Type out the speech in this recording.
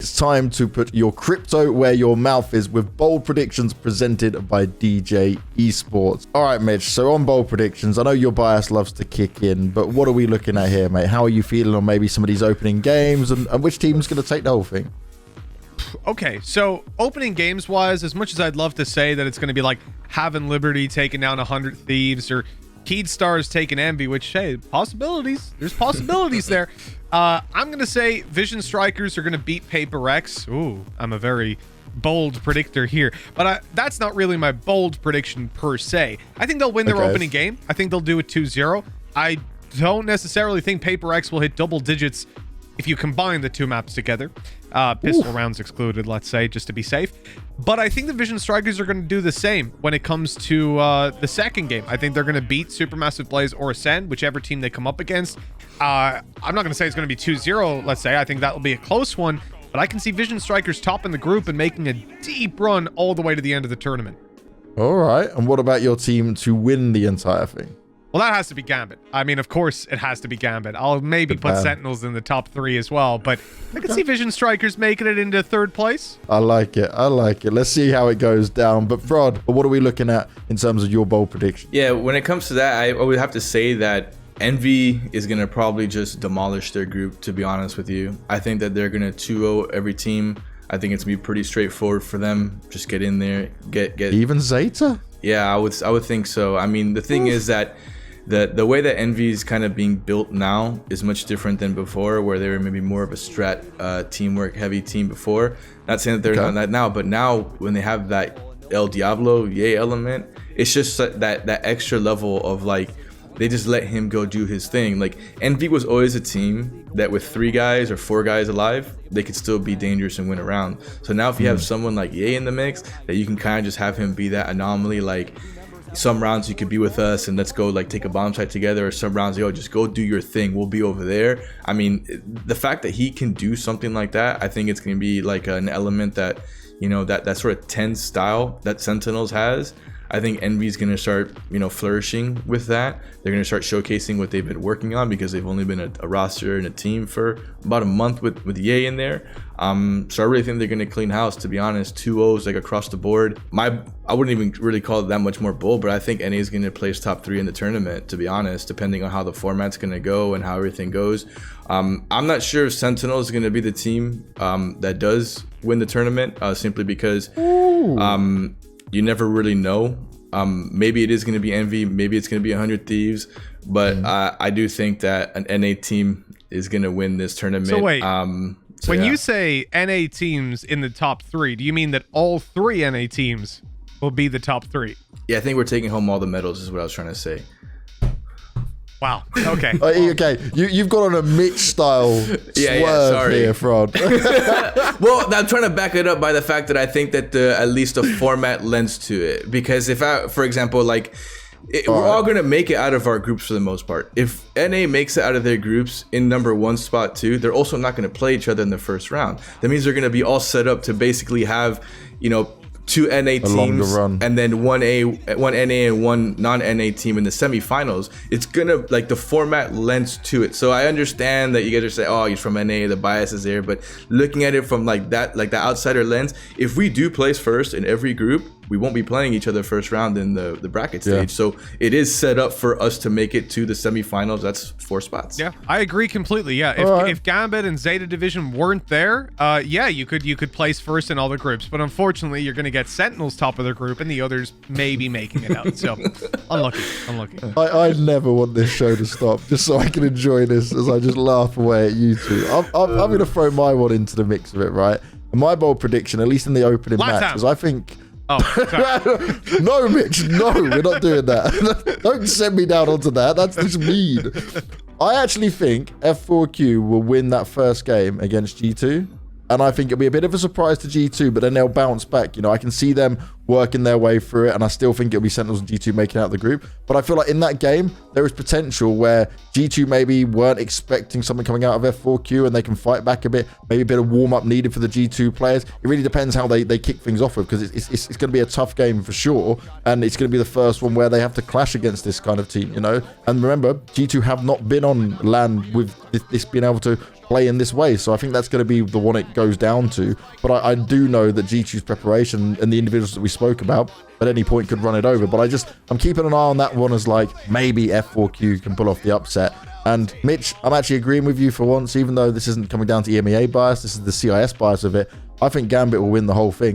it's time to put your crypto where your mouth is with bold predictions presented by DJ Esports. All right, Mitch, so on bold predictions, I know your bias loves to kick in, but what are we looking at here, mate? How are you feeling on maybe some of these opening games, and which team's going to take the whole thing? Okay, so opening games wise, as much as I'd love to say that it's going to be like having Liberty taking down 100 Thieves or Keydstars taking Envy, which, hey, possibilities. There's possibilities there. I'm going to say Vision Strikers are going to beat Paper X. Ooh, I'm a very bold predictor here. But that's not really my bold prediction per se. I think they'll win their opening game. I think they'll do it 2-0. I don't necessarily think Paper X will hit double digits if you combine the two maps together. Pistol rounds excluded, let's say, just to be safe. But I think the Vision Strikers are going to do the same when it comes to the second game. I think they're going to beat Supermassive Blaze or Acend, whichever team they come up against. I'm not going to say it's going to be 2-0, let's say. I think that will be a close one. But I can see Vision Strikers topping the group and making a deep run all the way to the end of the tournament. All right. And what about your team to win the entire thing? Well, that has to be Gambit. I mean, of course, it has to be Gambit. I'll maybe put Sentinels in the top 3 as well, but I can see Vision Strikers making it into 3rd place. I like it. I like it. Let's see how it goes down. But fRoD, what are we looking at in terms of your bold prediction? Yeah, when it comes to that, I would have to say that Envy is going to probably just demolish their group, to be honest with you. I think that they're going to 2-0 every team. I think it's going to be pretty straightforward for them. Just get in there, get even Zeta? Yeah, I would think so. I mean, the thing is that the way that Envy is kind of being built now is much different than before, where they were maybe more of a strat teamwork heavy team before. Not saying that they're not that now, but now when they have that El Diablo yay element, it's just that extra level of like, they just let him go do his thing. Like, Envy was always a team that with 3 guys or 4 guys alive, they could still be dangerous and win a round. So now if you have someone like Ye in the mix, that you can kind of just have him be that anomaly, like some rounds you could be with us and let's go like take a bomb site together, or some rounds, yo, just go do your thing, we'll be over there. I mean, the fact that he can do something like that, I think it's going to be like an element that, you know, that sort of TenZ style that Sentinels has. I think Envy's going to start, you know, flourishing with that. They're going to start showcasing what they've been working on, because they've only been a roster and a team for about a month with Ye in there. So I really think they're going to clean house, to be honest. 2-0s like across the board. I wouldn't even really call it that much more bold, but I think NA is going to place top 3 in the tournament, to be honest, depending on how the format's going to go and how everything goes. I'm not sure if Sentinels is going to be the team that does win the tournament, simply because you never really know. Maybe it is going to be Envy, maybe it's going to be 100 Thieves, but I do think that an NA team is going to win this tournament. So wait, when you say NA teams in the top 3, do you mean that all 3 NA teams will be the top 3? Yeah, I think we're taking home all the medals is what I was trying to say. Wow. Okay. Okay. You've got on a Mitch style swerve here, fRoD. Well, I'm trying to back it up by the fact that I think that at least the format lends to it. Because if for example, like, we're all going to make it out of our groups for the most part. If NA makes it out of their groups in number 1 spot 2, they're also not going to play each other in the first round. That means they're going to be all set up to basically have, you know, 2 NA teams and then one NA and one non-NA team in the semifinals. It's gonna, like, the format lends to it. So I understand that you guys are saying, oh, he's from NA, the bias is there, but looking at it from like that, like the outsider lens, if we do place first in every group, we won't be playing each other first round in the bracket stage. So it is set up for us to make it to the semifinals. That's 4 spots. Yeah, I agree completely. Yeah, if Gambit and Zeta Division weren't there, yeah, you could place first in all the groups, but unfortunately you're gonna get Sentinels top of their group and the others maybe making it out. So unlucky. I never want this show to stop, just so I can enjoy this as I just laugh away at you two. I'm gonna throw my one into the mix of it, right? And my bold prediction, at least in the opening match, because I think. Oh, no, Mitch, no, we're not doing that. Don't send me down onto that. That's just mean. I actually think F4Q will win that first game against G2. And I think it'll be a bit of a surprise to G2, but then they'll bounce back. You know, I can see them working their way through it, and I still think it'll be Sentinels and G2 making out the group. But I feel like in that game, there is potential where G2 maybe weren't expecting something coming out of F4Q, and they can fight back a bit. Maybe a bit of warm-up needed for the G2 players. It really depends how they kick things off with, because it's going to be a tough game for sure, and it's going to be the first one where they have to clash against this kind of team, you know? And remember, G2 have not been on LAN with this being able to play in this way. So I think that's going to be the one it goes down to. But I do know that G2's preparation and the individuals that we spoke about at any point could run it over. But I'm keeping an eye on that one as like maybe F4Q can pull off the upset. And Mitch, I'm actually agreeing with you for once, even though this isn't coming down to EMEA bias, this is the CIS bias of it. I think Gambit will win the whole thing.